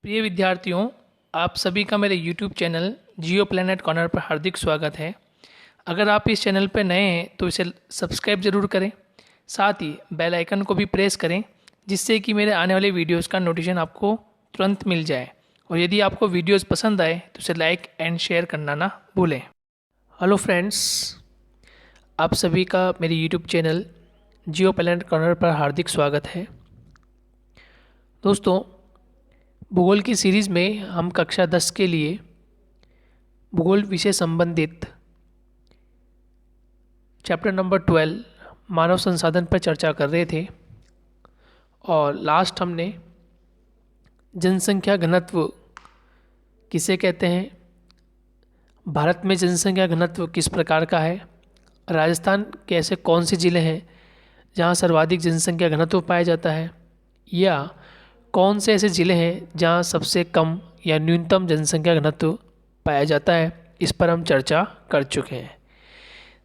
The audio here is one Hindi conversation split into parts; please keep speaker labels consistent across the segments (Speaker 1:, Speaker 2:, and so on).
Speaker 1: प्रिय विद्यार्थियों, आप सभी का मेरे YouTube चैनल जियो प्लैनेट कॉर्नर पर हार्दिक स्वागत है। अगर आप इस चैनल पर नए हैं तो इसे सब्सक्राइब ज़रूर करें, साथ ही बेल आइकन को भी प्रेस करें जिससे कि मेरे आने वाले वीडियोस का नोटिफिकेशन आपको तुरंत मिल जाए। और यदि आपको वीडियोस पसंद आए तो इसे लाइक एंड शेयर करना ना भूलें। हेलो फ्रेंड्स, आप सभी का मेरे YouTube चैनल जियो प्लैनेट कॉर्नर पर हार्दिक स्वागत है। दोस्तों, भूगोल की सीरीज़ में हम कक्षा 10 के लिए भूगोल विषय संबंधित चैप्टर नंबर 12 मानव संसाधन पर चर्चा कर रहे थे और लास्ट हमने जनसंख्या घनत्व किसे कहते हैं, भारत में जनसंख्या घनत्व किस प्रकार का है, राजस्थान के ऐसे कौन से ज़िले हैं जहां सर्वाधिक जनसंख्या घनत्व पाया जाता है, या कौन से ऐसे ज़िले हैं जहां सबसे कम या न्यूनतम जनसंख्या घनत्व पाया जाता है, इस पर हम चर्चा कर चुके हैं।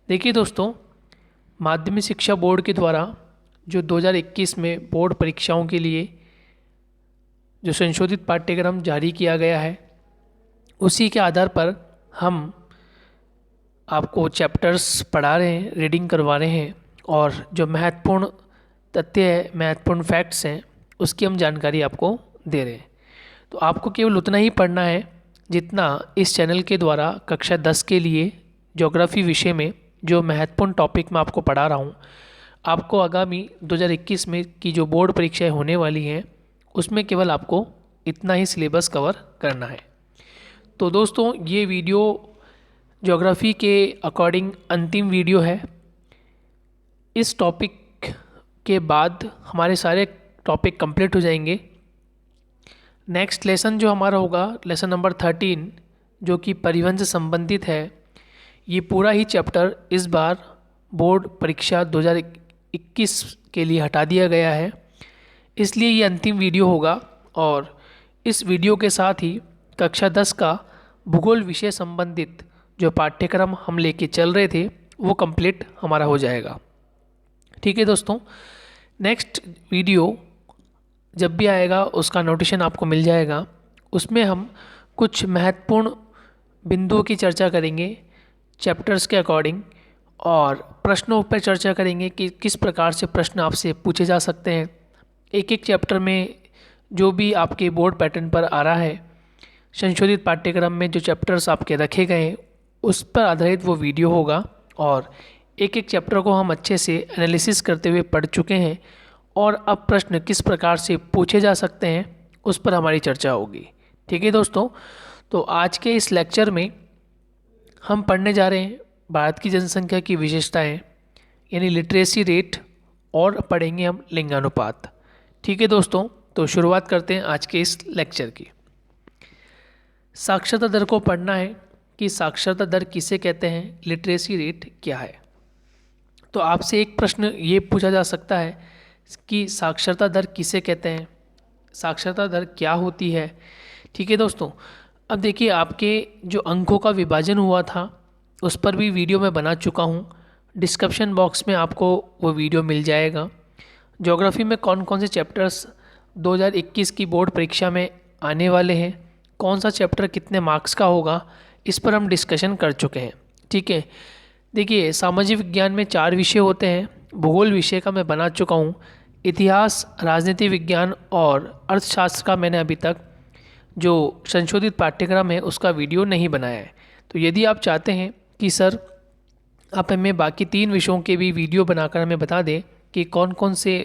Speaker 1: देखिए दोस्तों, माध्यमिक शिक्षा बोर्ड के द्वारा जो 2021 में बोर्ड परीक्षाओं के लिए जो संशोधित पाठ्यक्रम जारी किया गया है, उसी के आधार पर हम आपको चैप्टर्स पढ़ा रहे हैं, रीडिंग करवा रहे हैं और जो महत्वपूर्ण तथ्य है, महत्वपूर्ण फैक्ट्स हैं, उसकी हम जानकारी आपको दे रहे हैं। तो आपको केवल उतना ही पढ़ना है जितना इस चैनल के द्वारा कक्षा 10 के लिए ज्योग्राफी विषय में जो महत्वपूर्ण टॉपिक मैं आपको पढ़ा रहा हूँ, आपको आगामी 2021 में की जो बोर्ड परीक्षाएं होने वाली हैं उसमें केवल आपको इतना ही सिलेबस कवर करना है। तो दोस्तों, ये वीडियो ज्योग्राफी के अकॉर्डिंग अंतिम वीडियो है। इस टॉपिक के बाद हमारे सारे टॉपिक कंप्लीट हो जाएंगे। नेक्स्ट लेसन जो हमारा होगा, लेसन नंबर 13, जो कि परिवहन से संबंधित है, ये पूरा ही चैप्टर इस बार बोर्ड परीक्षा 2021 के लिए हटा दिया गया है, इसलिए ये अंतिम वीडियो होगा। और इस वीडियो के साथ ही कक्षा 10 का भूगोल विषय संबंधित जो पाठ्यक्रम हम लेके चल रहे थे वो कंप्लीट हमारा हो जाएगा। ठीक है दोस्तों, नेक्स्ट वीडियो जब भी आएगा उसका नोटिफिकेशन आपको मिल जाएगा। उसमें हम कुछ महत्वपूर्ण बिंदुओं की चर्चा करेंगे चैप्टर्स के अकॉर्डिंग, और प्रश्नों पर चर्चा करेंगे कि किस प्रकार से प्रश्न आपसे पूछे जा सकते हैं। एक एक चैप्टर में जो भी आपके बोर्ड पैटर्न पर आ रहा है, संशोधित पाठ्यक्रम में जो चैप्टर्स आपके रखे गए हैं उस पर आधारित वो वीडियो होगा। और एक एक चैप्टर को हम अच्छे से एनालिसिस करते हुए पढ़ चुके हैं और अब प्रश्न किस प्रकार से पूछे जा सकते हैं उस पर हमारी चर्चा होगी। ठीक है दोस्तों, तो आज के इस लेक्चर में हम पढ़ने जा रहे हैं भारत की जनसंख्या की विशेषताएं, यानी लिटरेसी रेट, और पढ़ेंगे हम लिंगानुपात। ठीक है दोस्तों, तो शुरुआत करते हैं आज के इस लेक्चर की। साक्षरता दर को पढ़ना है कि साक्षरता दर किसे कहते हैं, लिटरेसी रेट क्या है। तो आपसे एक प्रश्न ये पूछा जा सकता है कि साक्षरता दर किसे कहते हैं, साक्षरता दर क्या होती है। ठीक है दोस्तों, अब देखिए, आपके जो अंकों का विभाजन हुआ था उस पर भी वीडियो मैं बना चुका हूँ। डिस्क्रिप्शन बॉक्स में आपको वो वीडियो मिल जाएगा। ज्योग्राफी में कौन कौन से चैप्टर्स 2021 की बोर्ड परीक्षा में आने वाले हैं, कौन सा चैप्टर कितने मार्क्स का होगा, इस पर हम डिस्कशन कर चुके हैं। ठीक है, देखिए, सामाजिक विज्ञान में 4 विषय होते हैं। भूगोल विषय का मैं बना चुका हूँ। इतिहास, राजनीति विज्ञान और अर्थशास्त्र का मैंने अभी तक जो संशोधित पाठ्यक्रम है उसका वीडियो नहीं बनाया है। तो यदि आप चाहते हैं कि सर आप हमें बाकी 3 विषयों के भी वीडियो बनाकर हमें बता दें कि कौन कौन से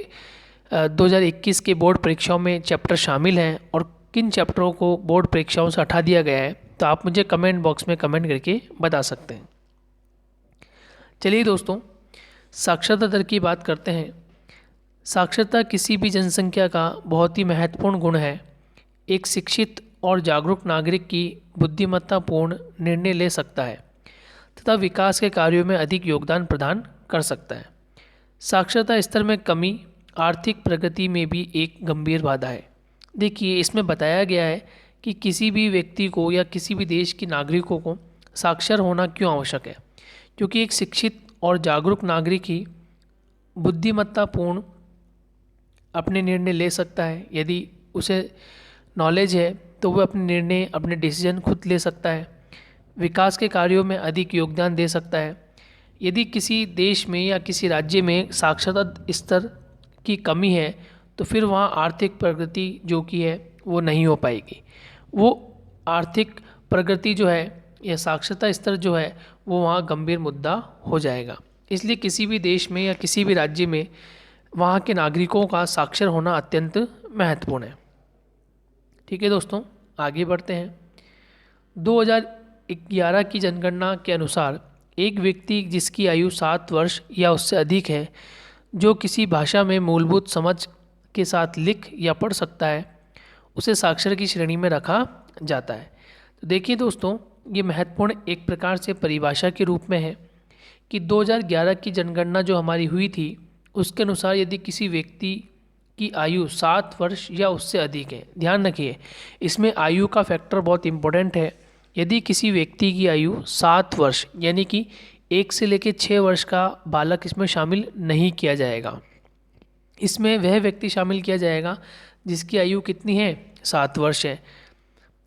Speaker 1: 2021 के बोर्ड परीक्षाओं में चैप्टर शामिल हैं और किन चैप्टरों को बोर्ड परीक्षाओं से हटा दिया गया है, तो आप मुझे कमेंट बॉक्स में कमेंट करके बता सकते हैं। चलिए दोस्तों, साक्षरता दर की बात करते हैं। साक्षरता किसी भी जनसंख्या का बहुत ही महत्वपूर्ण गुण है। एक शिक्षित और जागरूक नागरिक की बुद्धिमत्तापूर्ण निर्णय ले सकता है तथा विकास के कार्यों में अधिक योगदान प्रदान कर सकता है। साक्षरता स्तर में कमी आर्थिक प्रगति में भी एक गंभीर बाधा है। देखिए, इसमें बताया गया है कि किसी भी व्यक्ति को या किसी भी देश के नागरिकों को साक्षर होना क्यों आवश्यक है, क्योंकि एक शिक्षित और जागरूक नागरिक ही बुद्धिमत्तापूर्ण अपने निर्णय ले सकता है। यदि उसे नॉलेज है तो वह अपने निर्णय, अपने डिसीजन खुद ले सकता है, विकास के कार्यों में अधिक योगदान दे सकता है। यदि किसी देश में या किसी राज्य में साक्षरता स्तर की कमी है तो फिर वहाँ आर्थिक प्रगति जो कि है वो नहीं हो पाएगी। वो आर्थिक प्रगति जो है या साक्षरता स्तर जो है वो वहाँ गंभीर मुद्दा हो जाएगा। इसलिए किसी भी देश में या किसी भी राज्य में वहाँ के नागरिकों का साक्षर होना अत्यंत महत्वपूर्ण है। ठीक है दोस्तों, आगे बढ़ते हैं। 2011 की जनगणना के अनुसार एक व्यक्ति जिसकी आयु 7 वर्ष या उससे अधिक है, जो किसी भाषा में मूलभूत समझ के साथ लिख या पढ़ सकता है, उसे साक्षर की श्रेणी में रखा जाता है। तो देखिए दोस्तों, ये महत्वपूर्ण एक प्रकार से परिभाषा के रूप में है कि 2011 की जनगणना जो हमारी हुई थी उसके अनुसार यदि किसी व्यक्ति की आयु 7 वर्ष या उससे अधिक है, ध्यान रखिए इसमें आयु का फैक्टर बहुत इंपॉर्टेंट है। यदि किसी व्यक्ति की आयु 7 वर्ष यानी कि 1 से लेकर 6 वर्ष का बालक इसमें शामिल नहीं किया जाएगा। इसमें वह व्यक्ति शामिल किया जाएगा जिसकी आयु कितनी है, 7 वर्ष है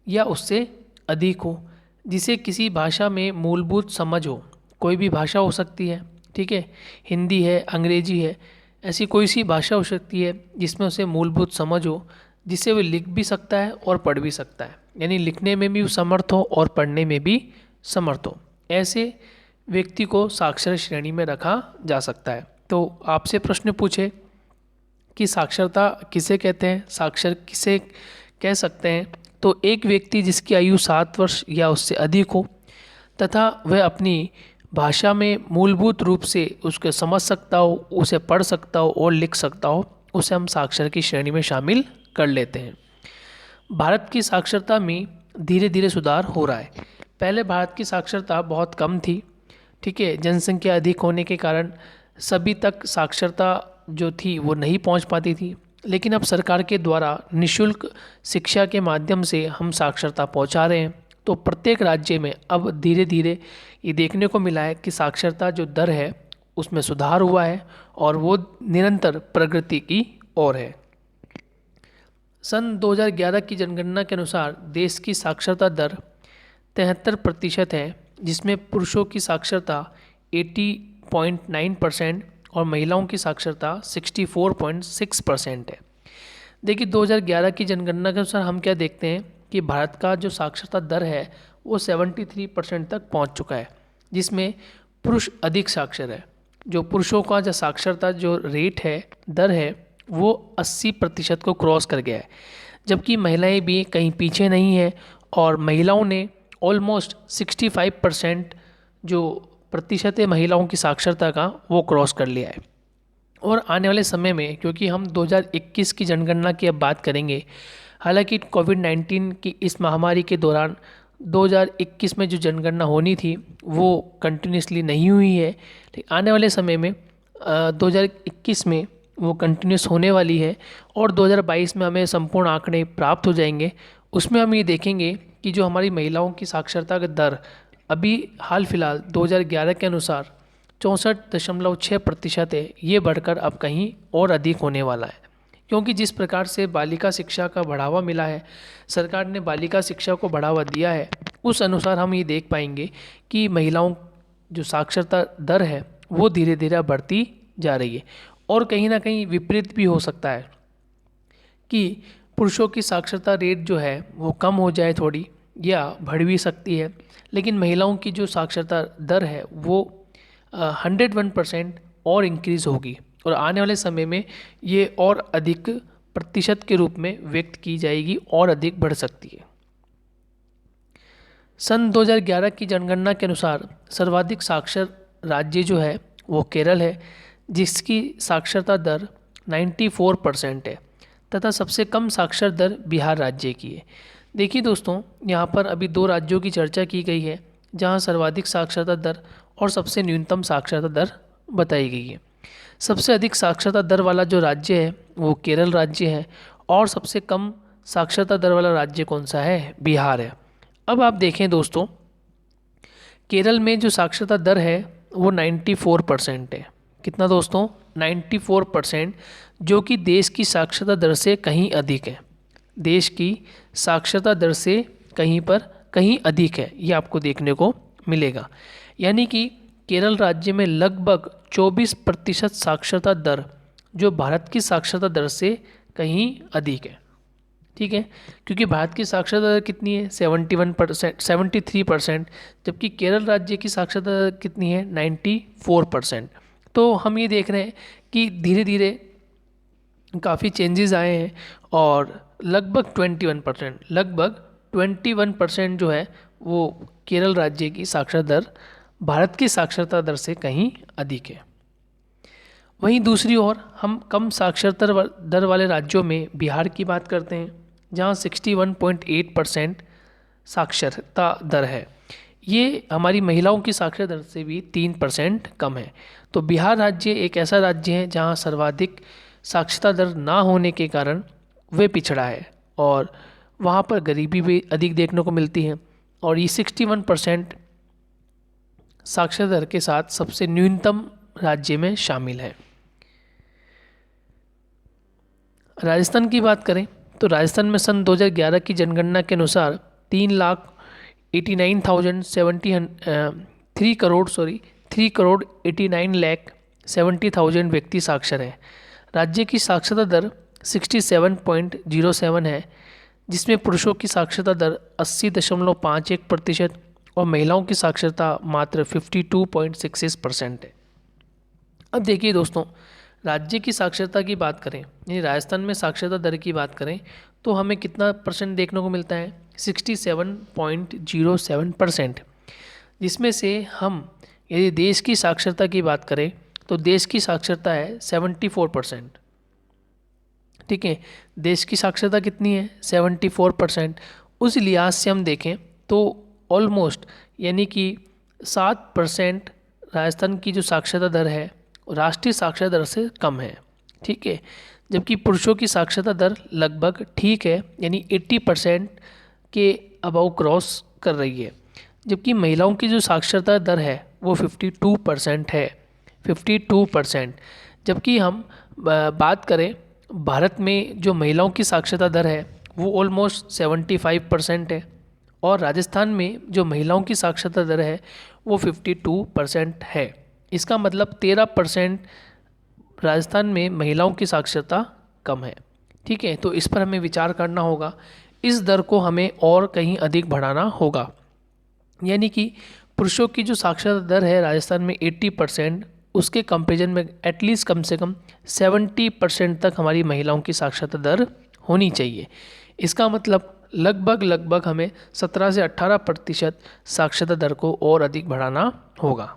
Speaker 1: या उससे अधिक हो, जिसे किसी भाषा में मूलभूत समझ हो। कोई भी भाषा हो सकती है, ठीक है, हिंदी है, अंग्रेजी है, ऐसी कोई सी भाषा हो सकती है जिसमें उसे मूलभूत समझ हो, जिसे वो लिख भी सकता है और पढ़ भी सकता है, यानी लिखने में भी समर्थ हो और पढ़ने में भी समर्थ हो। ऐसे व्यक्ति को साक्षर श्रेणी में रखा जा सकता है। तो आपसे प्रश्न पूछे कि साक्षरता किसे कहते हैं, साक्षर किसे कह सकते हैं, तो एक व्यक्ति जिसकी आयु 7 वर्ष या उससे अधिक हो तथा वह अपनी भाषा में मूलभूत रूप से उसको समझ सकता हो, उसे पढ़ सकता हो और लिख सकता हो, उसे हम साक्षर की श्रेणी में शामिल कर लेते हैं। भारत की साक्षरता में धीरे धीरे सुधार हो रहा है। पहले भारत की साक्षरता बहुत कम थी, ठीक है, जनसंख्या अधिक होने के कारण सभी तक साक्षरता जो थी वो नहीं पहुंच पाती थी। लेकिन अब सरकार के द्वारा निःशुल्क शिक्षा के माध्यम से हम साक्षरता पहुंचा रहे हैं। तो प्रत्येक राज्य में अब धीरे धीरे ये देखने को मिला है कि साक्षरता जो दर है उसमें सुधार हुआ है और वो निरंतर प्रगति की ओर है। सन 2011 की जनगणना के अनुसार देश की साक्षरता दर 73% है, जिसमें पुरुषों की साक्षरता 80.9% और महिलाओं की साक्षरता 64.6% है। देखिए 2011 की जनगणना के अनुसार हम क्या देखते हैं कि भारत का जो साक्षरता दर है वो 73% तक पहुंच चुका है, जिसमें पुरुष अधिक साक्षर है। जो पुरुषों का जो साक्षरता जो रेट है, दर है, वो 80% को क्रॉस कर गया है, जबकि महिलाएं भी कहीं पीछे नहीं है और महिलाओं ने ऑलमोस्ट 65% जो प्रतिशत है महिलाओं की साक्षरता का वो क्रॉस कर लिया है। और आने वाले समय में, क्योंकि हम 2021 की जनगणना की अब बात करेंगे, हालांकि कोविड-19 की इस महामारी के दौरान 2021 में जो जनगणना होनी थी वो कंटिन्यूसली नहीं हुई है, लेकिन आने वाले समय में 2021 में वो कंटिन्यूस होने वाली है और 2022 में हमें संपूर्ण आंकड़े प्राप्त हो जाएंगे। उसमें हम ये देखेंगे कि जो हमारी महिलाओं की साक्षरता का दर अभी हाल फिलहाल 2011 के अनुसार 64.6% है, ये बढ़कर अब कहीं और अधिक होने वाला है। क्योंकि जिस प्रकार से बालिका शिक्षा का बढ़ावा मिला है, सरकार ने बालिका शिक्षा को बढ़ावा दिया है, उस अनुसार हम ये देख पाएंगे कि महिलाओं जो साक्षरता दर है वो धीरे धीरे बढ़ती जा रही है। और कहीं ना कहीं विपरीत भी हो सकता है कि पुरुषों की साक्षरता रेट जो है वो कम हो जाए थोड़ी, या बढ़ भी सकती है, लेकिन महिलाओं की जो साक्षरता दर है वो 101% और इंक्रीज़ होगी और आने वाले समय में ये और अधिक प्रतिशत के रूप में व्यक्त की जाएगी और अधिक बढ़ सकती है। सन 2011 की जनगणना के अनुसार सर्वाधिक साक्षर राज्य जो है वो केरल है, जिसकी साक्षरता दर 94% है, तथा सबसे कम साक्षर दर बिहार राज्य की है। देखिए दोस्तों, यहाँ पर अभी 2 राज्यों की चर्चा की गई है जहाँ सर्वाधिक साक्षरता दर और सबसे न्यूनतम साक्षरता दर बताई गई है। सबसे अधिक साक्षरता दर वाला जो राज्य है वो केरल राज्य है और सबसे कम साक्षरता दर वाला राज्य कौन सा है, बिहार है। अब आप देखें दोस्तों, केरल में जो साक्षरता दर है वो 94% है। कितना दोस्तों, 94%, जो कि देश की साक्षरता दर से कहीं अधिक है। देश की साक्षरता दर से कहीं अधिक है, ये आपको देखने को मिलेगा। यानी कि केरल राज्य में लगभग 24% साक्षरता दर जो भारत की साक्षरता दर से कहीं अधिक है। ठीक है, क्योंकि भारत की साक्षरता दर कितनी है 71%, 73%, जबकि केरल राज्य की साक्षरता दर कितनी है 94%। तो हम ये देख रहे हैं कि धीरे धीरे काफ़ी चेंजेस आए हैं और लगभग 21% जो है वो केरल राज्य की साक्षरता दर भारत की साक्षरता दर से कहीं अधिक है। वहीं दूसरी ओर हम कम साक्षरता दर वाले राज्यों में बिहार की बात करते हैं, जहां 61.8% साक्षरता दर है। ये हमारी महिलाओं की साक्षरता दर से भी 3% कम है। तो बिहार राज्य एक ऐसा राज्य है जहां सर्वाधिक साक्षरता दर ना होने के कारण वे पिछड़ा है और वहाँ पर गरीबी भी अधिक देखने को मिलती है और ये 61% साक्षरता दर के साथ सबसे न्यूनतम राज्य में शामिल है। राजस्थान की बात करें तो राजस्थान में सन 2011 की जनगणना के अनुसार 3,89,070 व्यक्ति साक्षर हैं। राज्य की साक्षरता दर 67.07 है, जिसमें पुरुषों की साक्षरता दर 80.51% और महिलाओं की साक्षरता मात्र 52.66% है। अब देखिए दोस्तों, राज्य की साक्षरता की बात करें यानी राजस्थान में साक्षरता दर की बात करें तो हमें कितना परसेंट देखने को मिलता है 67.07%, जिसमें से हम यदि देश की साक्षरता की बात करें तो देश की साक्षरता है 74%। ठीक है, देश की साक्षरता कितनी है 74%। उस लिहाज से हम देखें तो ऑलमोस्ट यानी कि 7% राजस्थान की जो साक्षरता दर है राष्ट्रीय साक्षरता दर से कम है। ठीक है, जबकि पुरुषों की साक्षरता दर लगभग ठीक है यानी 80% के अबव क्रॉस कर रही है, जबकि महिलाओं की जो साक्षरता दर है वो 52% है, 52%। जबकि हम बात करें भारत में जो महिलाओं की साक्षरता दर है वो ऑलमोस्ट 75% है और राजस्थान में जो महिलाओं की साक्षरता दर है वो 52% है। इसका मतलब 13% राजस्थान में महिलाओं की साक्षरता कम है। ठीक है, तो इस पर हमें विचार करना होगा, इस दर को हमें और कहीं अधिक बढ़ाना होगा। यानी कि पुरुषों की जो साक्षरता दर है राजस्थान में 80%, उसके कंपेरिजन में एटलीस्ट कम से कम 70% तक हमारी महिलाओं की साक्षरता दर होनी चाहिए। इसका मतलब लगभग हमें 17 से 18% साक्षरता दर को और अधिक बढ़ाना होगा।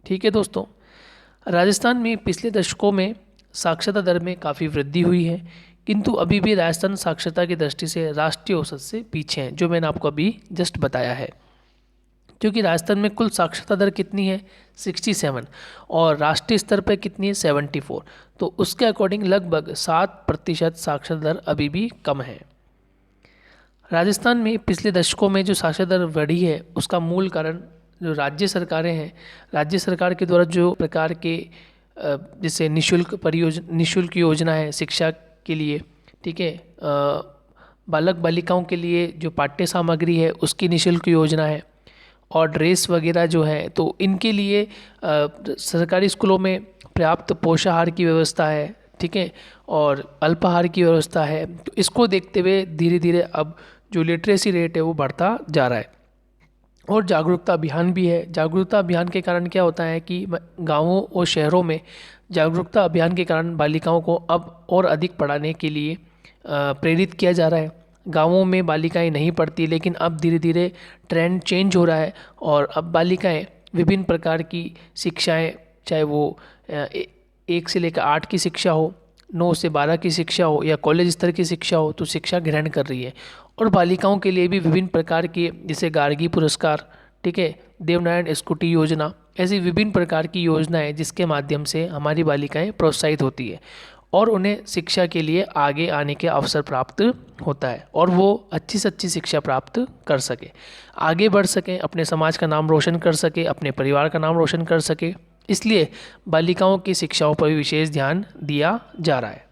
Speaker 1: ठीक है दोस्तों, राजस्थान में पिछले दशकों में साक्षरता दर में काफ़ी वृद्धि हुई है, किंतु अभी भी राजस्थान साक्षरता की दृष्टि से राष्ट्रीय औसत से पीछे है, जो मैंने आपको अभी जस्ट बताया है। क्योंकि राजस्थान में कुल साक्षरता दर कितनी है 67 और राष्ट्रीय स्तर पर कितनी है 74, तो उसके अकॉर्डिंग लगभग 7% साक्षरता दर अभी भी कम है। राजस्थान में पिछले दशकों में जो साक्षरता दर बढ़ी है उसका मूल कारण जो राज्य सरकारें हैं, राज्य सरकार के द्वारा जो प्रकार के जैसे निःशुल्क योजना है शिक्षा के लिए, ठीक है, बालक बालिकाओं के लिए जो पाठ्य सामग्री है उसकी निःशुल्क योजना है और ड्रेस वगैरह जो है, तो इनके लिए सरकारी स्कूलों में पर्याप्त पोषाहार की व्यवस्था है। ठीक है, और अल्पाहार की व्यवस्था है। तो इसको देखते हुए धीरे धीरे अब जो लिटरेसी रेट है वो बढ़ता जा रहा है और जागरूकता अभियान भी है। जागरूकता अभियान के कारण क्या होता है कि गांवों और शहरों में जागरूकता अभियान के कारण बालिकाओं को अब और अधिक पढ़ाने के लिए प्रेरित किया जा रहा है। गांवों में बालिकाएं नहीं पढ़ती, लेकिन अब धीरे धीरे ट्रेंड चेंज हो रहा है और अब बालिकाएं विभिन्न प्रकार की शिक्षाएं, चाहे वो 1 से लेकर 8 की शिक्षा हो, 9 से 12 की शिक्षा हो या कॉलेज स्तर की शिक्षा हो, तो शिक्षा ग्रहण कर रही है। और बालिकाओं के लिए भी विभिन्न प्रकार की जैसे गार्गी पुरस्कार, ठीक है, देवनारायण स्कूटी योजना, ऐसी विभिन्न प्रकार की योजनाएं जिसके माध्यम से हमारी बालिकाएं प्रोत्साहित होती है और उन्हें शिक्षा के लिए आगे आने के अवसर प्राप्त होता है और वो अच्छी से अच्छी शिक्षा प्राप्त कर सके, आगे बढ़ सकें, अपने समाज का नाम रोशन कर सके, अपने परिवार का नाम रोशन कर सके। इसलिए बालिकाओं की शिक्षाओं पर भी विशेष ध्यान दिया जा रहा है।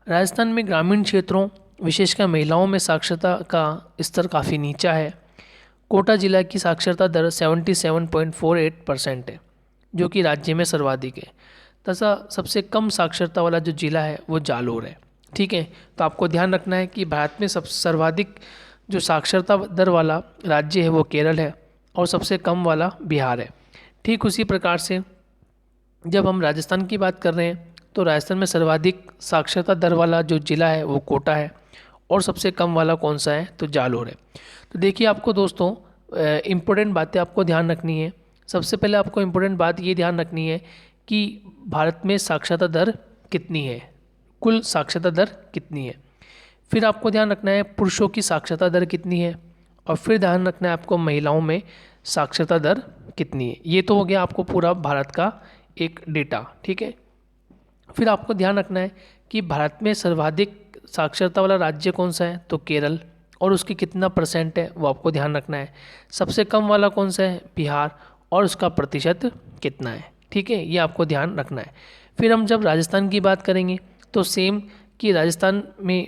Speaker 1: राजस्थान में ग्रामीण क्षेत्रों विशेषकर महिलाओं में साक्षरता का स्तर काफ़ी नीचा है। कोटा जिला की साक्षरता दर 77.48% है, जो कि राज्य में सर्वाधिक है। तथा सबसे कम साक्षरता वाला जो जिला है वो जालोर है। ठीक है, तो आपको ध्यान रखना है कि भारत में सब सर्वाधिक जो साक्षरता दर वाला राज्य है वो केरल है और सबसे कम वाला बिहार है। ठीक उसी प्रकार से जब हम राजस्थान की बात कर रहे हैं तो राजस्थान में सर्वाधिक साक्षरता दर वाला जो जिला है वो कोटा है और सबसे कम वाला कौन सा है तो जालोर है। तो देखिए आपको दोस्तों इम्पोर्टेंट बातें आपको ध्यान रखनी है। सबसे पहले आपको इम्पोर्टेंट बात ये ध्यान रखनी है कि भारत में साक्षरता दर कितनी है, कुल साक्षरता दर कितनी है। फिर आपको ध्यान रखना है पुरुषों की साक्षरता दर कितनी है और फिर ध्यान रखना है आपको महिलाओं में साक्षरता दर कितनी है। ये तो हो गया आपको पूरा भारत का एक डेटा। ठीक है, फिर आपको ध्यान रखना है कि भारत में सर्वाधिक साक्षरता वाला राज्य कौन सा है तो केरल और उसकी कितना % है वो आपको ध्यान रखना है। सबसे कम वाला कौन सा है बिहार और उसका प्रतिशत कितना है। ठीक है, ये आपको ध्यान रखना है। फिर हम जब राजस्थान की बात करेंगे तो सेम कि राजस्थान में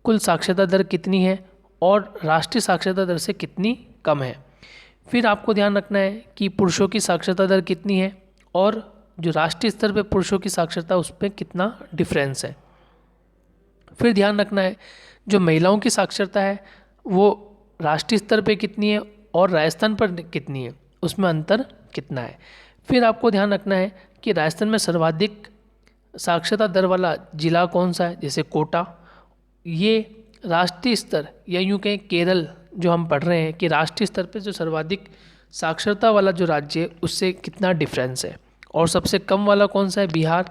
Speaker 1: कुल साक्षरता दर कितनी है और राष्ट्रीय साक्षरता दर से कितनी कम है। फिर आपको ध्यान रखना है कि पुरुषों की साक्षरता दर कितनी है और जो राष्ट्रीय स्तर पे पुरुषों की साक्षरता उस पर कितना डिफरेंस है। फिर ध्यान रखना है जो महिलाओं की साक्षरता है वो राष्ट्रीय स्तर पे कितनी है और राजस्थान पर कितनी है, उसमें अंतर कितना है। फिर आपको ध्यान रखना है कि राजस्थान में सर्वाधिक साक्षरता दर वाला जिला कौन सा है, जैसे कोटा। ये राष्ट्रीय स्तर या यूँ कहें केरल जो हम पढ़ रहे हैं कि राष्ट्रीय स्तर पे जो सर्वाधिक साक्षरता वाला जो राज्य है उससे कितना डिफरेंस है। और सबसे कम वाला कौन सा है बिहार।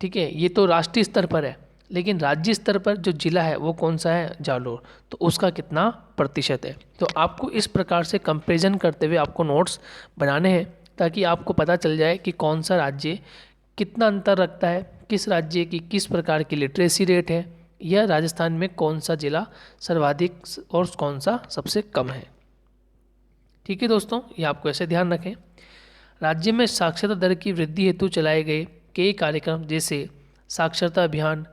Speaker 1: ठीक है, ये तो राष्ट्रीय स्तर पर है, लेकिन राज्य स्तर पर जो जिला है वो कौन सा है जालोर, तो उसका कितना प्रतिशत है। तो आपको इस प्रकार से कंपैरिजन करते हुए आपको नोट्स बनाने हैं ताकि आपको पता चल जाए कि कौन सा राज्य कितना अंतर रखता है, किस राज्य की किस प्रकार की लिटरेसी रेट है, या राजस्थान में कौन सा जिला सर्वाधिक और कौन सा सबसे कम है। ठीक है दोस्तों, ये आपको ऐसे ध्यान रखें। राज्य में साक्षरता दर की वृद्धि हेतु चलाए गए कई कार्यक्रम जैसे साक्षरता अभियान,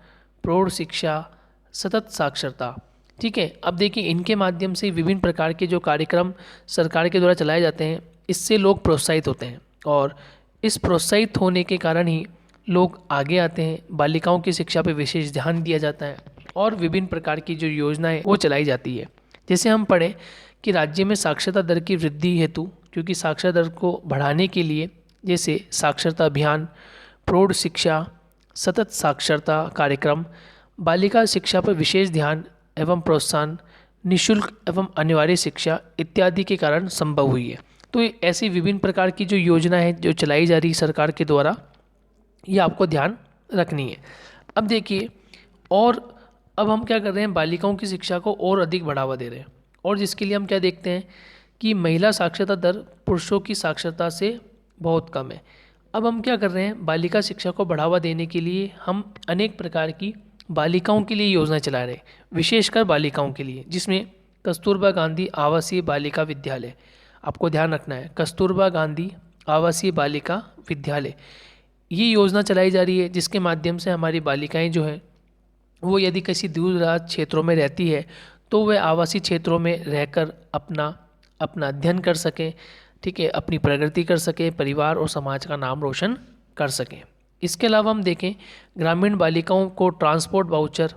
Speaker 1: प्रौढ़ शिक्षा, सतत साक्षरता। ठीक है, अब देखिए इनके माध्यम से विभिन्न प्रकार के जो कार्यक्रम सरकार के द्वारा चलाए जाते हैं इससे लोग प्रोत्साहित होते हैं और इस प्रोत्साहित होने के कारण ही लोग आगे आते हैं। बालिकाओं की शिक्षा पर विशेष ध्यान दिया जाता है और विभिन्न प्रकार की जो योजनाएं वो चलाई जाती है। जैसे हम पढ़ें कि राज्य में साक्षरता दर की वृद्धि हेतु, क्योंकि साक्षरता दर को बढ़ाने के लिए जैसे साक्षरता अभियान, प्रौढ़ शिक्षा, सतत साक्षरता कार्यक्रम, बालिका शिक्षा पर विशेष ध्यान एवं प्रोत्साहन, निःशुल्क एवं अनिवार्य शिक्षा इत्यादि के कारण संभव हुई है। तो ऐसी विभिन्न प्रकार की जो योजना है जो चलाई जा रही है सरकार के द्वारा, ये आपको ध्यान रखनी है। अब देखिए, और अब हम क्या कर रहे हैं, बालिकाओं की शिक्षा को और अधिक बढ़ावा दे रहे हैं और जिसके लिए हम क्या देखते हैं कि महिला साक्षरता दर पुरुषों की साक्षरता से बहुत कम है। अब हम क्या कर रहे हैं, बालिका शिक्षा को बढ़ावा देने के लिए हम अनेक प्रकार की बालिकाओं के लिए योजना चला रहे हैं, विशेषकर बालिकाओं के लिए, जिसमें कस्तूरबा गांधी आवासीय बालिका विद्यालय, आपको ध्यान रखना है कस्तूरबा गांधी आवासीय बालिका विद्यालय, ये योजना चलाई जा रही है जिसके माध्यम से हमारी बालिकाएं जो हैं वो यदि किसी दूर दराज क्षेत्रों में रहती है तो वह आवासीय क्षेत्रों में रहकर अपना अध्ययन कर सकें। ठीक है, अपनी प्रगति कर सकें, परिवार और समाज का नाम रोशन कर सकें। इसके अलावा हम देखें ग्रामीण बालिकाओं को ट्रांसपोर्ट वाउचर,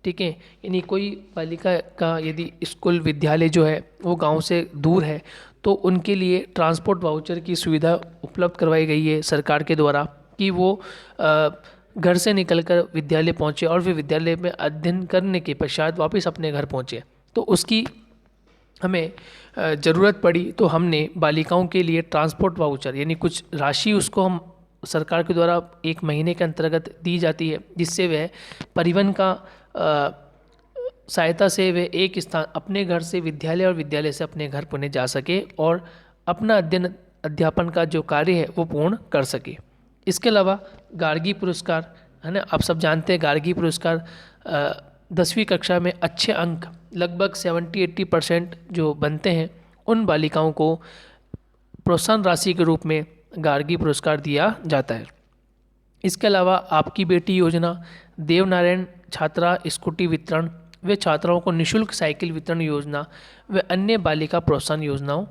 Speaker 1: ठीक है, यानी कोई बालिका का यदि स्कूल विद्यालय जो है वो गांव से दूर है तो उनके लिए ट्रांसपोर्ट वाउचर की सुविधा उपलब्ध करवाई गई है सरकार के द्वारा कि वो घर से निकलकर विद्यालय पहुँचे और फिर विद्यालय में अध्ययन करने के पश्चात वापस अपने घर पहुँचे। तो उसकी हमें ज़रूरत पड़ी तो हमने बालिकाओं के लिए ट्रांसपोर्ट वाउचर यानी कुछ राशि उसको हम सरकार के द्वारा 1 महीने के अंतर्गत दी जाती है, जिससे वह परिवहन का सहायता से वे एक स्थान अपने घर से विद्यालय और विद्यालय से अपने घर पुणे जा सके और अपना अध्यापन का जो कार्य है वो पूर्ण कर सके। इसके अलावा गार्गी पुरस्कार है ना, आप सब जानते हैं गार्गी पुरस्कार 10वीं कक्षा में अच्छे अंक लगभग 70-80% जो बनते हैं उन बालिकाओं को प्रोत्साहन राशि के रूप में गार्गी पुरस्कार दिया जाता है। इसके अलावा आपकी बेटी योजना देवनारायण छात्रा स्कूटी वितरण व छात्राओं को निःशुल्क साइकिल वितरण योजना व अन्य बालिका प्रोत्साहन योजनाओं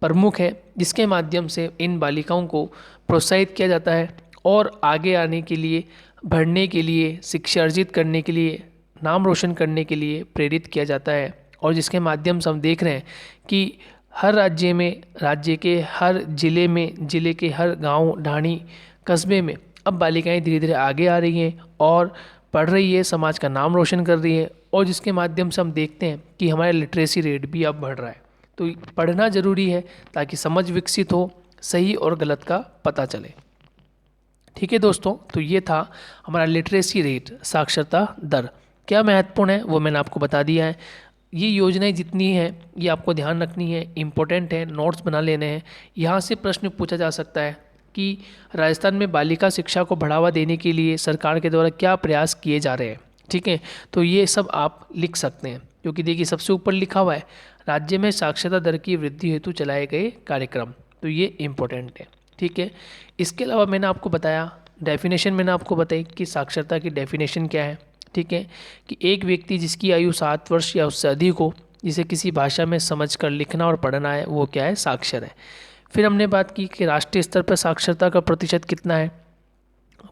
Speaker 1: प्रमुख है, जिसके माध्यम से इन बालिकाओं को प्रोत्साहित किया जाता है और आगे आने के लिए, बढ़ने के लिए, शिक्षा अर्जित करने के लिए, नाम रोशन करने के लिए प्रेरित किया जाता है। और जिसके माध्यम से हम देख रहे हैं कि हर राज्य में, राज्य के हर जिले में, जिले के हर गांव, ढाणी, कस्बे में अब बालिकाएं धीरे धीरे आगे आ रही हैं और पढ़ रही है, समाज का नाम रोशन कर रही है। और जिसके माध्यम से हम देखते हैं कि हमारा लिटरेसी रेट भी अब बढ़ रहा है। तो पढ़ना ज़रूरी है ताकि समझ विकसित हो, सही और गलत का पता चले। ठीक है दोस्तों, तो ये था हमारा लिटरेसी रेट, साक्षरता दर। क्या महत्वपूर्ण है वो मैंने आपको बता दिया है। ये योजनाएं जितनी हैं ये आपको ध्यान रखनी है, इम्पोर्टेंट है, नोट्स बना लेने हैं। यहाँ से प्रश्न पूछा जा सकता है कि राजस्थान में बालिका शिक्षा को बढ़ावा देने के लिए सरकार के द्वारा क्या प्रयास किए जा रहे हैं। ठीक है, तो ये सब आप लिख सकते हैं, क्योंकि देखिए सबसे ऊपर लिखा हुआ है राज्य में साक्षरता दर की वृद्धि हेतु चलाए गए कार्यक्रम, तो ये इम्पोर्टेंट है। ठीक है, इसके अलावा मैंने आपको बताया, डेफिनेशन मैंने आपको बताई कि साक्षरता की डेफिनेशन क्या है। ठीक है, कि एक व्यक्ति जिसकी आयु 7 वर्ष या उससे अधिक हो, जिसे किसी भाषा में समझकर लिखना और पढ़ना है, वो क्या है, साक्षर है। फिर हमने बात की कि राष्ट्रीय स्तर पर साक्षरता का प्रतिशत कितना है,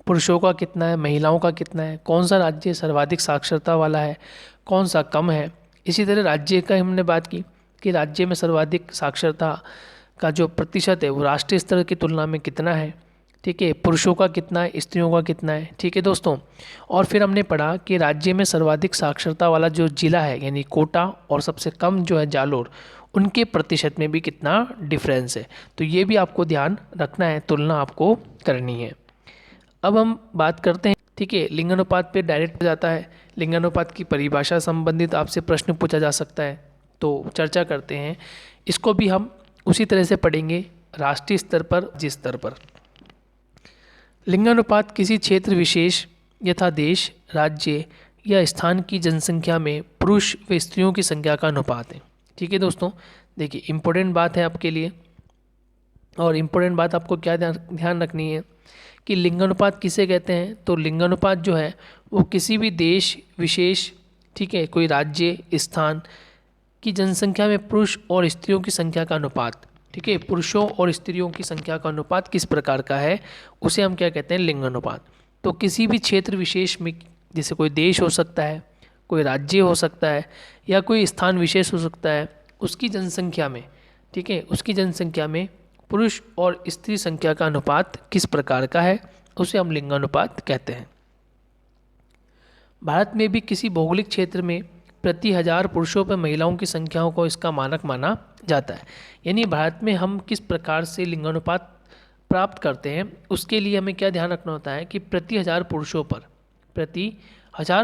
Speaker 1: पुरुषों का कितना है, महिलाओं का कितना है, कौन सा राज्य सर्वाधिक साक्षरता वाला है, कौन सा कम है। इसी तरह राज्य का हमने बात की कि राज्य में सर्वाधिक साक्षरता का जो प्रतिशत है वो राष्ट्रीय स्तर की तुलना में कितना है। ठीक है, पुरुषों का कितना है, स्त्रियों का कितना है। ठीक है दोस्तों, और फिर हमने पढ़ा कि राज्य में सर्वाधिक साक्षरता वाला जो जिला है यानी कोटा और सबसे कम जो है जालोर, उनके प्रतिशत में भी कितना डिफरेंस है। तो ये भी आपको ध्यान रखना है, तुलना आपको करनी है। अब हम बात करते हैं, ठीक है, लिंगानुपात पे डायरेक्ट जाता है। लिंगानुपात की परिभाषा संबंधित आपसे प्रश्न पूछा जा सकता है, तो चर्चा करते हैं। इसको भी हम उसी तरह से पढ़ेंगे राष्ट्रीय स्तर पर, जिस स्तर पर। लिंगानुपात किसी क्षेत्र विशेष यथा देश, राज्य या स्थान की जनसंख्या में पुरुष व स्त्रियों की संख्या का अनुपात है। ठीक है दोस्तों, देखिए इम्पोर्टेंट बात है आपके लिए, और इम्पोर्टेंट बात आपको क्या ध्यान रखनी है कि लिंगानुपात किसे कहते हैं। तो लिंगानुपात जो है वो किसी भी देश विशेष, ठीक है, कोई राज्य, स्थान की जनसंख्या में पुरुष और स्त्रियों की संख्या का अनुपात, ठीक है, पुरुषों और स्त्रियों की संख्या का अनुपात किस प्रकार का है, उसे हम क्या कहते हैं, लिंगानुपात। तो किसी भी क्षेत्र विशेष में, जैसे कोई देश हो सकता है, कोई राज्य हो सकता है, या कोई स्थान विशेष हो सकता है, उसकी जनसंख्या में, ठीक है, उसकी जनसंख्या में पुरुष और स्त्री संख्या का अनुपात किस प्रकार का है, उसे हम लिंगानुपात कहते हैं। भारत में भी किसी भौगोलिक क्षेत्र में प्रति 1000 पुरुषों पर महिलाओं की संख्याओं को इसका मानक माना जाता है। यानी भारत में हम किस प्रकार से लिंगानुपात प्राप्त करते हैं, उसके लिए हमें क्या ध्यान रखना होता है कि प्रति 1000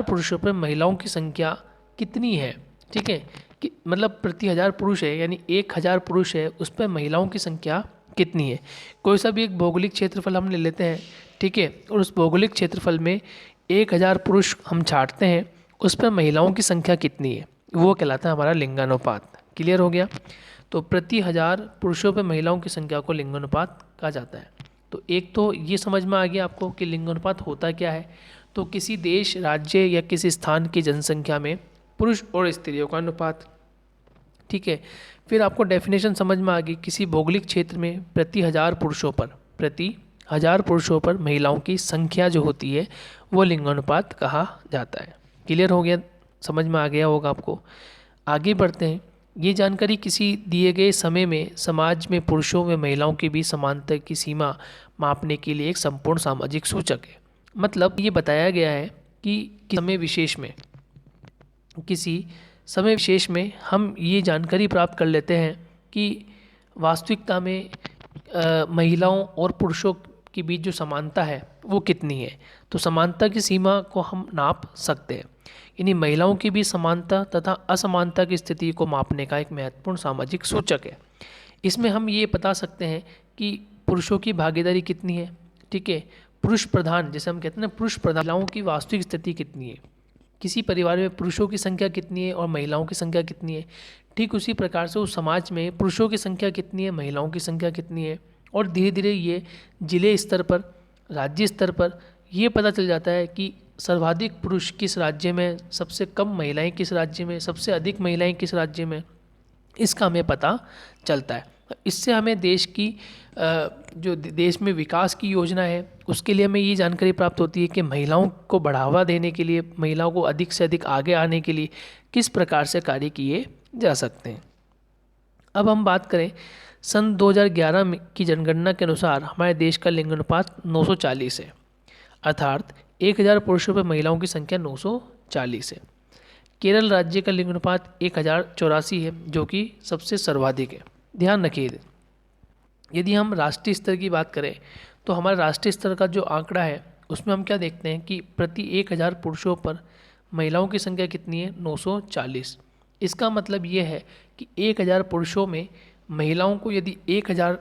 Speaker 1: पुरुषों पर महिलाओं की संख्या कितनी है। ठीक है, कि मतलब प्रति 1000 पुरुष है, यानी 1000 पुरुष है, उस पर महिलाओं की संख्या कितनी है। कोई सा भी एक भौगोलिक क्षेत्रफल हम ले लेते हैं, ठीक है, और उस भौगोलिक क्षेत्रफल में 1000 पुरुष हम छांटते हैं, उस पर महिलाओं की संख्या कितनी है, वो कहलाता है हमारा लिंगानुपात। क्लियर हो गया। तो प्रति 1000 पुरुषों पर महिलाओं की संख्या को लिंगानुपात कहा जाता है। तो एक तो ये समझ में आ गया आपको कि लिंगानुपात होता क्या है। तो किसी देश, राज्य या किसी स्थान की जनसंख्या में पुरुष और स्त्रियों का अनुपात। ठीक है, फिर आपको डेफिनेशन समझ में आ गई, किसी भौगोलिक क्षेत्र में प्रति 1000 पुरुषों पर महिलाओं की संख्या जो होती है वो लिंगानुपात कहा जाता है। क्लियर हो गया, समझ में आ गया होगा आपको। आगे बढ़ते हैं। ये जानकारी किसी दिए गए समय में समाज में पुरुषों व महिलाओं के बीच समानता की सीमा मापने के लिए एक संपूर्ण सामाजिक सूचक है। मतलब ये बताया गया है कि किसी समय विशेष में हम ये जानकारी प्राप्त कर लेते हैं कि वास्तविकता में महिलाओं और पुरुषों के बीच जो समानता है वो कितनी है। तो समानता की सीमा को हम नाप सकते हैं, यानी महिलाओं की भी समानता तथा असमानता की स्थिति को मापने का एक महत्वपूर्ण सामाजिक सूचक है। इसमें हम ये बता सकते हैं कि पुरुषों की भागीदारी कितनी है। ठीक है, पुरुष प्रधान, जैसे हम कहते हैं ना, पुरुष प्रधान, महिलाओं की वास्तविक स्थिति कितनी है, किसी परिवार में पुरुषों की संख्या कितनी है और महिलाओं की संख्या कितनी है। ठीक उसी प्रकार से उस समाज में पुरुषों की संख्या कितनी है, महिलाओं की संख्या कितनी है, और धीरे धीरे ये जिले स्तर पर, राज्य स्तर पर ये पता चल जाता है कि सर्वाधिक पुरुष किस राज्य में, सबसे कम महिलाएं किस राज्य में, सबसे अधिक महिलाएं किस राज्य में, इसका हमें पता चलता है। इससे हमें देश की जो देश में विकास की योजना है उसके लिए हमें ये जानकारी प्राप्त होती है कि महिलाओं को बढ़ावा देने के लिए, महिलाओं को अधिक से अधिक आगे आने के लिए किस प्रकार से कार्य किए जा सकते हैं। अब हम बात करें सन 2011 की जनगणना के अनुसार हमारे देश का लिंग अनुपात 940 है, अर्थात 1000 पुरुषों पर महिलाओं की संख्या 940 है। केरल राज्य का लिंग अनुपात 1084 है, जो कि सबसे सर्वाधिक है। ध्यान रखिए, यदि हम राष्ट्रीय स्तर की बात करें तो हमारे राष्ट्रीय स्तर का जो आंकड़ा है उसमें हम क्या देखते हैं कि प्रति 1000 पुरुषों पर महिलाओं की संख्या कितनी है, 940। इसका मतलब ये है कि 1000 पुरुषों में महिलाओं को यदि 1000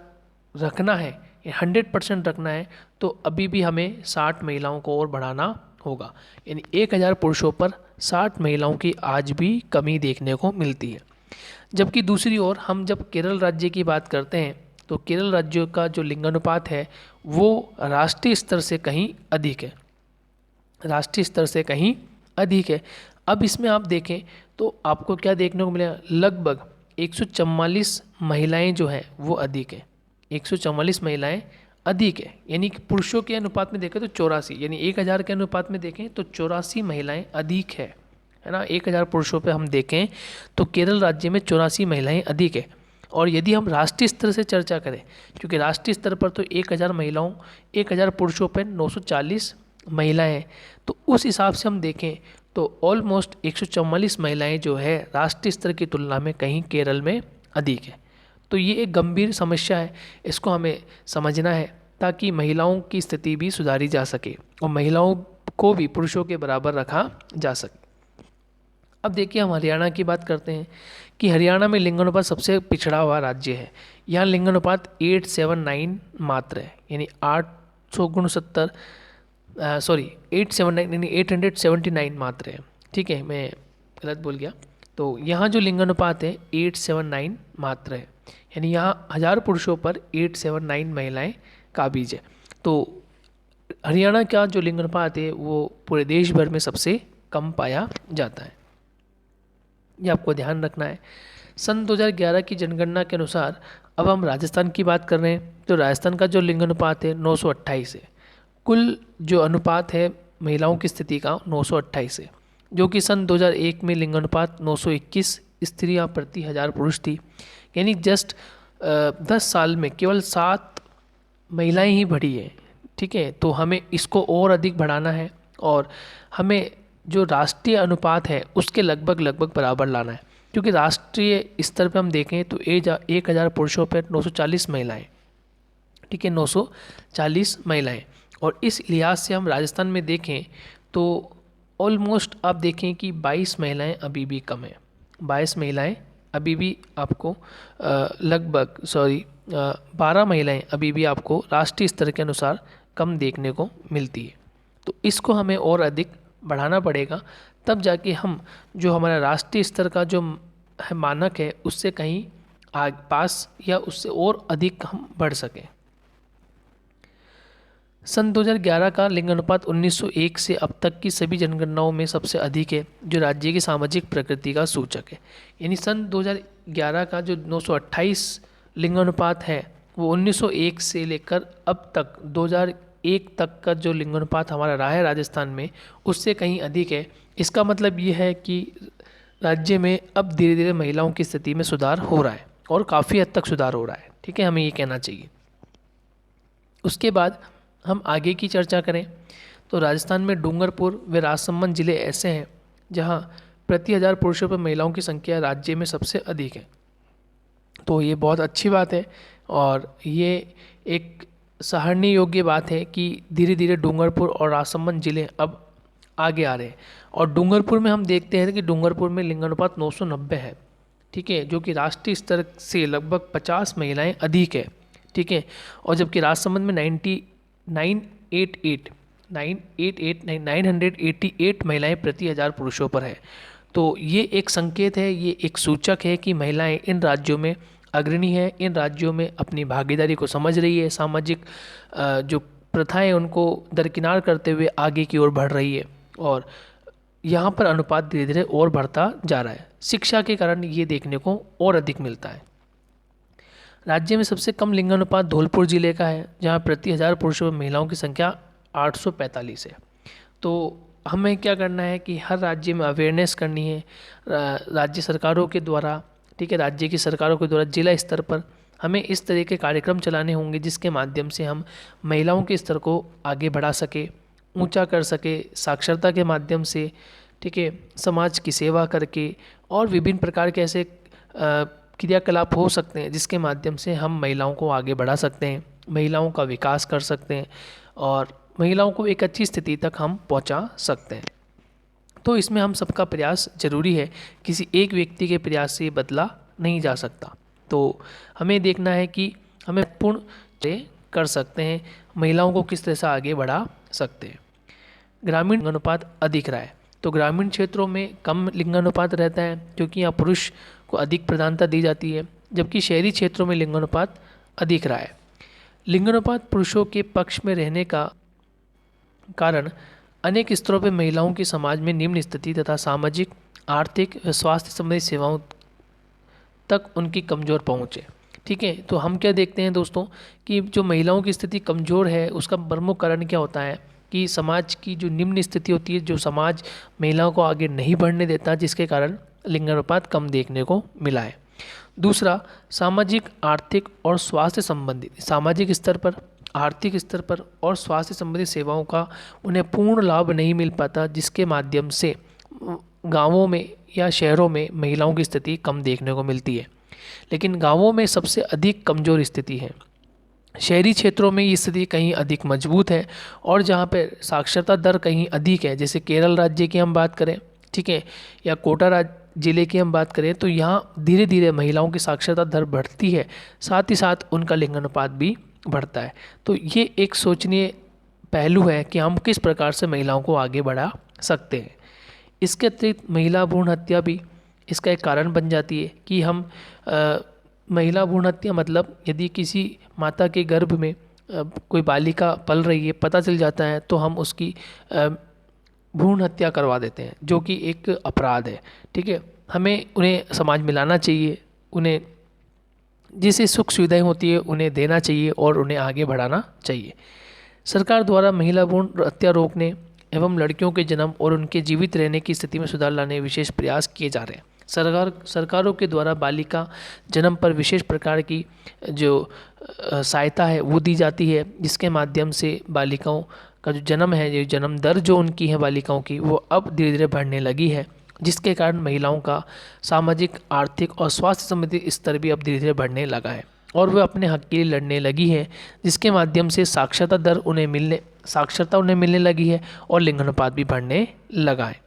Speaker 1: रखना है, 100% रखना है, तो अभी भी हमें 60 महिलाओं को और बढ़ाना होगा। यानी 1000 पुरुषों पर 60 महिलाओं की आज भी कमी देखने को मिलती है। जबकि दूसरी ओर हम जब केरल राज्य की बात करते हैं तो केरल राज्य का जो लिंगानुपात है वो राष्ट्रीय स्तर से कहीं अधिक है, राष्ट्रीय स्तर से कहीं अधिक है। अब इसमें आप देखें तो आपको क्या देखने को मिलेगा, लगभग 144 महिलाएं जो हैं वो अधिक है, 144 महिलाएं अधिक है। यानी कि पुरुषों के अनुपात में देखें तो 84, यानी 1000 के अनुपात में देखें तो 84 महिलाएं अधिक है ना। 1000 पुरुषों पे हम देखें तो केरल राज्य में 84 महिलाएं अधिक है। और यदि हम राष्ट्रीय स्तर से चर्चा करें, क्योंकि राष्ट्रीय स्तर पर तो 1000 पुरुषों पर 940 महिलाएं हैं, तो उस हिसाब से हम देखें तो ऑलमोस्ट 144 महिलाएं जो है राष्ट्रीय स्तर की तुलना में कहीं केरल में अधिक है। तो ये एक गंभीर समस्या है, इसको हमें समझना है ताकि महिलाओं की स्थिति भी सुधारी जा सके और महिलाओं को भी पुरुषों के बराबर रखा जा सके। अब देखिए हम हरियाणा की बात करते हैं कि हरियाणा में लिंगानुपात सबसे पिछड़ा हुआ राज्य है। यहाँ लिंगानुपात 879 मात्र है, यानी 879 मात्र है। ठीक है, मैं गलत बोल गया। तो यहाँ जो लिंगानुपात है 879 मात्र है, यानी यहाँ 1000 पुरुषों पर 879 महिलाएं काबिज है। तो हरियाणा का जो लिंगानुपात है वो पूरे देश भर में सबसे कम पाया जाता है, ये आपको ध्यान रखना है। सन 2011 की जनगणना के अनुसार अब हम राजस्थान की बात कर रहे हैं तो राजस्थान का जो लिंगानुपात है 928 है। कुल जो अनुपात है महिलाओं की स्थिति का 928 है, जो कि सन 2001 में लिंगानुपात 921 स्त्रियां प्रति 1000 पुरुष थी। यानी जस्ट 10 साल में केवल 7 महिलाएं ही बढ़ी है। ठीक है, तो हमें इसको और अधिक बढ़ाना है और हमें जो राष्ट्रीय अनुपात है उसके लगभग बराबर लाना है, क्योंकि राष्ट्रीय स्तर पर हम देखें तो 1000 पुरुषों पर 940 महिलाएं। ठीक है, 940 महिलाएं। और इस लिहाज से हम राजस्थान में देखें तो ऑलमोस्ट आप देखें कि 22 महिलाएं अभी भी कम है, 22 महिलाएं अभी भी आपको 12 महिलाएं अभी भी आपको राष्ट्रीय स्तर के अनुसार कम देखने को मिलती है। तो इसको हमें और अधिक बढ़ाना पड़ेगा, तब जाके हम जो हमारा राष्ट्रीय स्तर का जो है मानक है उससे कहीं पास या उससे और अधिक हम बढ़ सकें। सन 2011 का लिंगानुपात 1901 से अब तक की सभी जनगणनाओं में सबसे अधिक है, जो राज्य की सामाजिक प्रकृति का सूचक है। यानी सन 2011 का जो 928 लिंगानुपात है वो 1901 से लेकर अब तक 2001 तक का जो लिंगानुपात हमारा रहा है राजस्थान में उससे कहीं अधिक है। इसका मतलब ये है कि राज्य में अब धीरे धीरे महिलाओं की स्थिति में सुधार हो रहा है और काफ़ी हद तक सुधार हो रहा है। ठीक है, हमें ये कहना चाहिए। उसके बाद हम आगे की चर्चा करें तो राजस्थान में डूंगरपुर व राजसमंद जिले ऐसे हैं जहां प्रति 1000 पुरुषों पर महिलाओं की संख्या राज्य में सबसे अधिक है। तो ये बहुत अच्छी बात है और ये एक सराहनीय योग्य बात है कि धीरे धीरे डूंगरपुर और राजसमंद जिले अब आगे आ रहे हैं। और डूंगरपुर में हम देखते हैं कि डूंगरपुर में लिंगानुपात 990 है। ठीक है, जो कि राष्ट्रीय स्तर से लगभग 50 महिलाएं अधिक है। ठीक है, और जबकि राजसमंद में 988 महिलाएं प्रति 1000 पुरुषों पर है। तो ये एक संकेत है, ये एक सूचक है कि महिलाएं इन राज्यों में अग्रणी है, इन राज्यों में अपनी भागीदारी को समझ रही है, सामाजिक जो प्रथाएं उनको दरकिनार करते हुए आगे की ओर बढ़ रही है और यहाँ पर अनुपात धीरे धीरे और बढ़ता जा रहा है। शिक्षा के कारण ये देखने को और अधिक मिलता है। राज्य में सबसे कम लिंगानुपात धौलपुर जिले का है, जहाँ प्रति 1000 पुरुषों में महिलाओं की संख्या 845 है। तो हमें क्या करना है कि हर राज्य में अवेयरनेस करनी है राज्य सरकारों के द्वारा, ठीक है, राज्य की सरकारों के द्वारा जिला स्तर पर हमें इस तरह के कार्यक्रम चलाने होंगे जिसके माध्यम से हम महिलाओं के स्तर को आगे बढ़ा सके, ऊंचा कर सके, साक्षरता के माध्यम से, ठीक है, समाज की सेवा करके, और विभिन्न प्रकार के ऐसे क्रियाकलाप हो सकते हैं जिसके माध्यम से हम महिलाओं को आगे बढ़ा सकते हैं, महिलाओं का विकास कर सकते हैं और महिलाओं को एक अच्छी स्थिति तक हम पहुंचा सकते हैं। तो इसमें हम सबका प्रयास जरूरी है, किसी एक व्यक्ति के प्रयास से बदला नहीं जा सकता। तो हमें देखना है कि हमें पूर्ण कर सकते हैं, महिलाओं को किस तरह से आगे बढ़ा सकते हैं। ग्रामीण लिंगानुपात अधिक रहा है, तो ग्रामीण क्षेत्रों में कम लिंगानुपात रहता है क्योंकि यहाँ पुरुष को अधिक प्रधानता दी जाती है, जबकि शहरी क्षेत्रों में लिंगानुपात अधिक रहा है। लिंगानुपात पुरुषों के पक्ष में रहने का कारण अनेक स्तरों पर महिलाओं की समाज में निम्न स्थिति तथा सामाजिक, आर्थिक व स्वास्थ्य संबंधी सेवाओं तक उनकी कमज़ोर पहुँच है। ठीक है, तो हम क्या देखते हैं दोस्तों कि जो महिलाओं की स्थिति कमज़ोर है उसका प्रमुख कारण क्या होता है कि समाज की जो निम्न स्थिति होती है, जो समाज महिलाओं को आगे नहीं बढ़ने देता, जिसके कारण लिंगानुपात कम देखने को मिला है। दूसरा, सामाजिक, आर्थिक और स्वास्थ्य संबंधी, सामाजिक स्तर पर, आर्थिक स्तर पर और स्वास्थ्य संबंधी सेवाओं का उन्हें पूर्ण लाभ नहीं मिल पाता, जिसके माध्यम से गाँवों में या शहरों में महिलाओं की स्थिति कम देखने को मिलती है। लेकिन गाँवों में सबसे अधिक कमज़ोर स्थिति है। शहरी क्षेत्रों में ये स्थिति कहीं अधिक मजबूत है, और जहाँ पे साक्षरता दर कहीं अधिक है, जैसे केरल राज्य की हम बात करें, ठीक है, या कोटा जिले की हम बात करें, तो यहाँ धीरे धीरे महिलाओं की साक्षरता दर बढ़ती है, साथ ही साथ उनका लिंगानुपात भी बढ़ता है। तो ये एक सोचनीय पहलू है कि हम किस प्रकार से महिलाओं को आगे बढ़ा सकते हैं। इसके अतिरिक्त महिला भ्रूण हत्या भी इसका एक कारण बन जाती है कि हम महिला भ्रूण हत्या मतलब यदि किसी माता के गर्भ में कोई बालिका पल रही है, पता चल जाता है, तो हम उसकी भ्रूण हत्या करवा देते हैं, जो कि एक अपराध है। ठीक है, हमें उन्हें समाज में लाना चाहिए, उन्हें जिसे सुख सुविधाएं होती है उन्हें देना चाहिए और उन्हें आगे बढ़ाना चाहिए। सरकार द्वारा महिला भ्रूण हत्या रोकने एवं लड़कियों के जन्म और उनके जीवित रहने की स्थिति में सुधार लाने विशेष प्रयास किए जा रहे हैं। सरकारों के द्वारा बालिका जन्म पर विशेष प्रकार की जो सहायता है वो दी जाती है, जिसके माध्यम से बालिकाओं का जो जन्म है, जो जन्म दर जो उनकी है बालिकाओं की, वो अब धीरे धीरे बढ़ने लगी है, जिसके कारण महिलाओं का सामाजिक, आर्थिक और स्वास्थ्य संबंधी स्तर भी अब धीरे धीरे बढ़ने लगा है और वे अपने हक के लिए लड़ने लगी है, जिसके माध्यम से साक्षरता उन्हें मिलने लगी है और लिंगानुपात भी बढ़ने लगा है।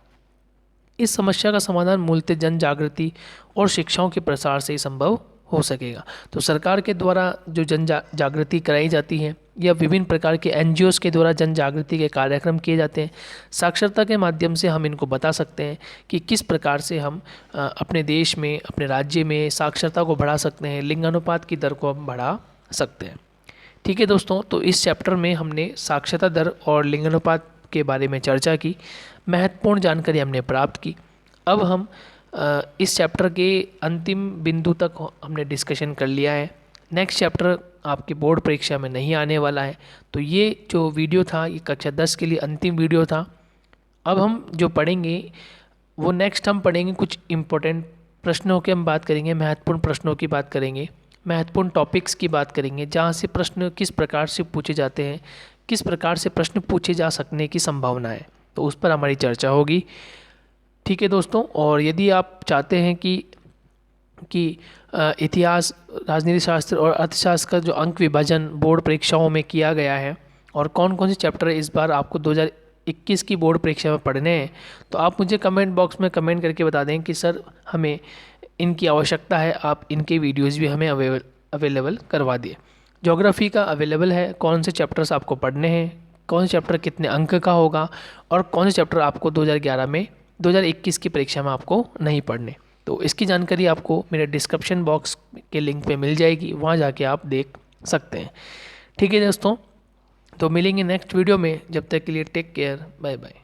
Speaker 1: इस समस्या का समाधान मूलतः जन जागृति और शिक्षाओं के प्रसार से ही संभव हो सकेगा। तो सरकार के द्वारा जो जन जागृति कराई जाती है या विभिन्न प्रकार के NGOs के द्वारा जन जागृति के कार्यक्रम किए जाते हैं, साक्षरता के माध्यम से हम इनको बता सकते हैं कि किस प्रकार से हम अपने देश में, अपने राज्य में साक्षरता को बढ़ा सकते हैं, लिंगानुपात की दर को हम बढ़ा सकते हैं। ठीक है दोस्तों, तो इस चैप्टर में हमने साक्षरता दर और लिंगानुपात के बारे में चर्चा की, महत्वपूर्ण जानकारी हमने प्राप्त की। अब हम इस चैप्टर के अंतिम बिंदु तक हमने डिस्कशन कर लिया है। नेक्स्ट चैप्टर आपके बोर्ड परीक्षा में नहीं आने वाला है, तो ये जो वीडियो था ये कक्षा 10 के लिए अंतिम वीडियो था। अब हम जो पढ़ेंगे वो नेक्स्ट हम पढ़ेंगे कुछ इम्पोर्टेंट प्रश्नों की हम बात करेंगे, महत्वपूर्ण प्रश्नों की बात करेंगे, महत्वपूर्ण टॉपिक्स की बात करेंगे, जहाँ से प्रश्न किस प्रकार से पूछे जाते हैं, किस प्रकार से प्रश्न पूछे जा सकने की संभावना है, तो उस पर हमारी चर्चा होगी। ठीक है दोस्तों, और यदि आप चाहते हैं कि इतिहास, राजनीति शास्त्र और अर्थशास्त्र का जो अंक विभाजन बोर्ड परीक्षाओं में किया गया है और कौन कौन से चैप्टर इस बार आपको 2021 की बोर्ड परीक्षा में पढ़ने हैं, तो आप मुझे कमेंट बॉक्स में कमेंट करके बता दें कि सर हमें इनकी आवश्यकता है, आप इनके वीडियोज़ भी हमें अवेलेबल करवा दिए। ज्योग्राफी का अवेलेबल है, कौन से चैप्टर्स आपको पढ़ने हैं, कौन से चैप्टर कितने अंक का होगा और कौन से चैप्टर आपको 2021 की परीक्षा में आपको नहीं पढ़ने, तो इसकी जानकारी आपको मेरे डिस्क्रिप्शन बॉक्स के लिंक पे मिल जाएगी, वहाँ जाके आप देख सकते हैं। ठीक है दोस्तों, तो मिलेंगे नेक्स्ट वीडियो में, जब तक के लिए टेक केयर, बाय बाय।